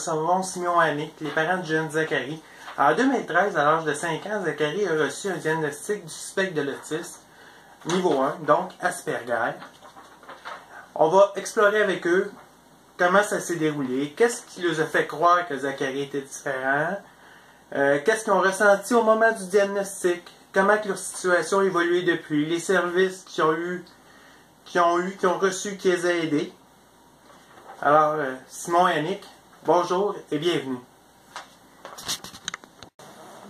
recevons Simon et Annick, les parents du jeune Zachary. En 2013, à l'âge de 5 ans, Zachary a reçu un diagnostic du spectre de l'autisme, niveau 1, donc Asperger. On va explorer avec eux comment ça s'est déroulé, qu'est-ce qui les a fait croire que Zachary était différent, qu'est-ce qu'ils ont ressenti au moment du diagnostic, comment que leur situation a évolué depuis, les services qu'ils ont reçus, qui les a aidés. Alors, Simon et Annick, bonjour et bienvenue.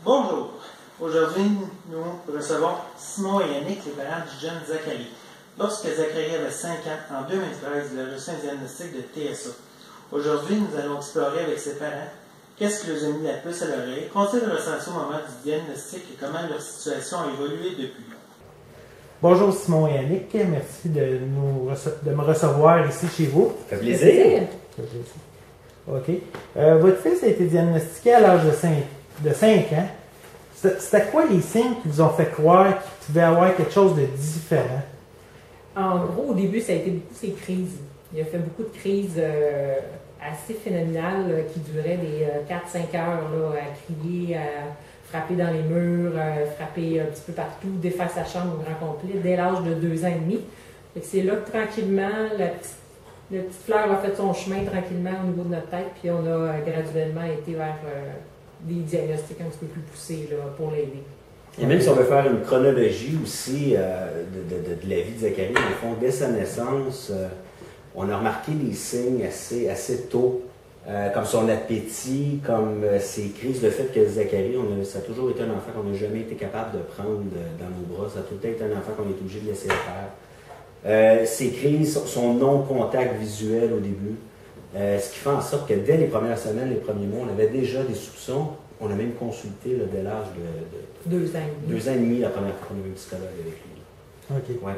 Bonjour. Aujourd'hui, nous recevons Simon et Annick, les parents du jeune Zachary. Lorsque Zachary avait 5 ans, en 2013, il a reçu un diagnostic de TSA. Aujourd'hui, nous allons explorer avec ses parents qu'est-ce qui les a mis la puce à l'oreille, qu'ont-ils ressenti au moment du diagnostic et comment leur situation a évolué depuis. Bonjour Simon et Annick, merci de me recevoir ici chez vous. Ça fait plaisir. OK. Votre fils a été diagnostiqué à l'âge de 5 ans. C'était quoi les signes qui vous ont fait croire qu'il pouvait avoir quelque chose de différent? En gros, au début, ça a été beaucoup ces crises. Il a fait beaucoup de crises assez phénoménales qui duraient des 4-5 heures là, à crier, à frapper dans les murs, frapper un petit peu partout, défaire sa chambre au grand complet dès l'âge de 2 ans et demi. C'est là que tranquillement, la petite fleur a fait son chemin tranquillement au niveau de notre tête, puis on a graduellement été vers des diagnostics un petit peu plus poussés là, pour l'aider. Et même si on veut faire une chronologie aussi de la vie de Zachary, au fond, dès sa naissance, on a remarqué des signes assez tôt, comme son appétit, comme ses crises, le fait que Zachary, ça a toujours été un enfant qu'on n'a jamais été capable de prendre dans nos bras, ça a tout le temps été un enfant qu'on est obligé de laisser faire. Ses crises, son non-contact visuel au début, ce qui fait en sorte que dès les premières semaines, les premiers mois, on avait déjà des soupçons. On a même consulté là, dès l'âge de 2 ans et demi. 2 ans et demi, la première fois qu'on a eu un psychologue avec lui. OK. Ouais.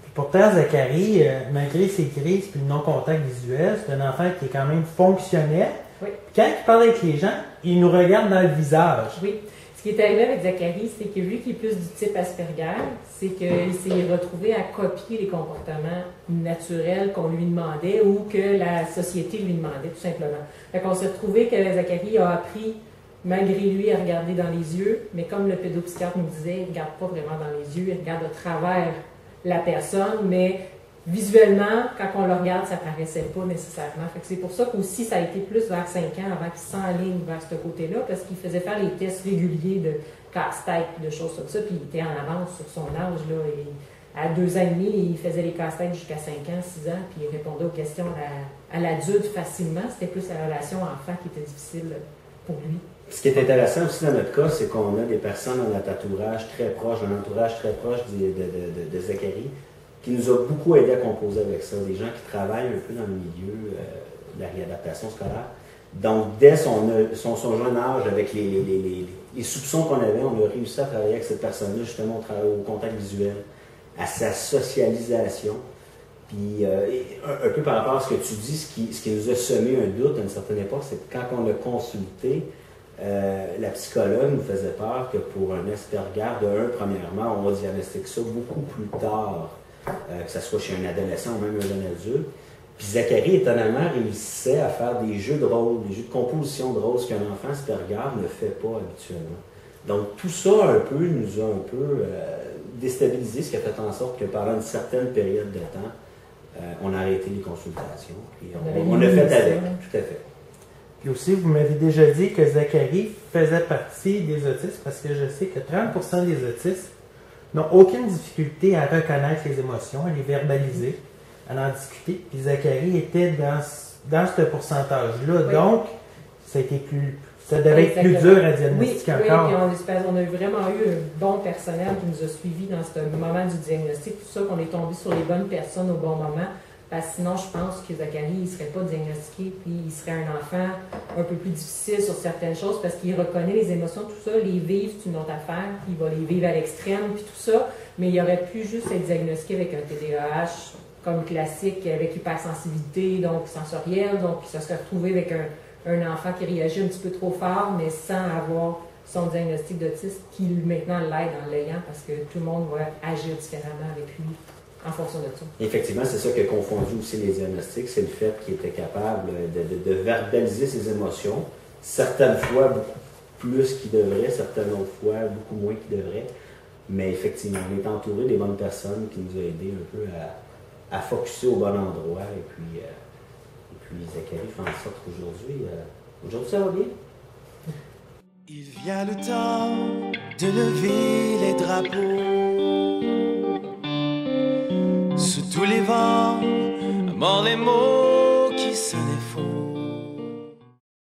Puis pourtant, Zachary, malgré ses crises et le non-contact visuel, c'est un enfant qui est quand même fonctionnel. Oui. Puis quand il parle avec les gens, il nous regarde dans le visage. Oui. Ce qui est arrivé avec Zachary, c'est que lui qui est plus du type Asperger, c'est qu'il s'est retrouvé à copier les comportements naturels qu'on lui demandait ou que la société lui demandait, tout simplement. Fait qu'on s'est retrouvé que Zachary a appris malgré lui, à regarder dans les yeux, mais comme le pédopsychiatre nous disait, il ne regarde pas vraiment dans les yeux, il regarde à travers la personne, mais visuellement, quand on le regarde, ça ne paraissait pas nécessairement. Fait que c'est pour ça qu'aussi, ça a été plus vers 5 ans avant qu'il s'enligne vers ce côté-là, parce qu'il faisait faire les tests réguliers de casse-tête, de choses comme ça, puis il était en avance sur son âge, là, et à 2 ans et demi, il faisait les casse-têtes jusqu'à 5 ans, 6 ans, puis il répondait aux questions à l'adulte facilement. C'était plus la relation enfant qui était difficile pour lui. Ce qui est intéressant aussi dans notre cas, c'est qu'on a des personnes dans notre entourage très proche, un entourage très proche de Zachary, qui nous a beaucoup aidé à composer avec ça. Des gens qui travaillent un peu dans le milieu de la réadaptation scolaire. Donc, dès son jeune âge, avec les soupçons qu'on avait, on a réussi à travailler avec cette personne-là, justement, au contact visuel, à sa socialisation. Puis, un peu par rapport à ce que tu dis, ce qui nous a semé un doute à une certaine époque, c'est que quand on l'a consulté, la psychologue nous faisait peur que pour un Asperger, premièrement, on va diagnostiquer ça beaucoup plus tard, que ce soit chez un adolescent ou même un jeune adulte. Puis Zachary, étonnamment, réussissait à faire des jeux de rôle, des jeux de composition de rôle, ce qu'un enfant Asperger ne fait pas habituellement. Donc tout ça nous a un peu déstabilisé, ce qui a fait en sorte que pendant une certaine période de temps, on a arrêté les consultations. Puis on a fait avec, tout à fait. Puis aussi, vous m'avez déjà dit que Zachary faisait partie des autistes parce que je sais que 30% des autistes n'ont aucune difficulté à reconnaître les émotions, à les verbaliser, à en discuter. Puis Zachary était dans ce pourcentage-là. Oui. Donc, ça devait être plus dur à diagnostiquer encore. Oui, puis on a vraiment eu un bon personnel qui nous a suivis dans ce moment du diagnostic. Tout ça, qu'on est tombé sur les bonnes personnes au bon moment. Parce que sinon, je pense que Zachary, il ne serait pas diagnostiqué, puis il serait un enfant un peu plus difficile sur certaines choses parce qu'il reconnaît les émotions, tout ça, les vivre, c'est une autre affaire, puis il va les vivre à l'extrême, puis tout ça, mais il aurait pu juste être diagnostiqué avec un TDAH comme classique, avec hypersensibilité, donc sensorielle, donc il se serait retrouvé avec un enfant qui réagit un petit peu trop fort, mais sans avoir son diagnostic d'autisme, qui maintenant l'aide en l'ayant parce que tout le monde va agir différemment avec lui. en fonction de ça. Effectivement, c'est ça qui a confondu aussi les diagnostics, c'est le fait qu'ils étaient capables de verbaliser ses émotions, certaines fois beaucoup plus qu'ils devraient, certaines autres fois beaucoup moins qu'ils devraient. Mais effectivement, on est entouré des bonnes personnes qui nous ont aidés un peu à focusser au bon endroit. Et puis Zacharie fait en sorte qu'aujourd'hui, ça va bien. Il vient le temps de lever les drapeaux. Sous tous les vents, mort les mots.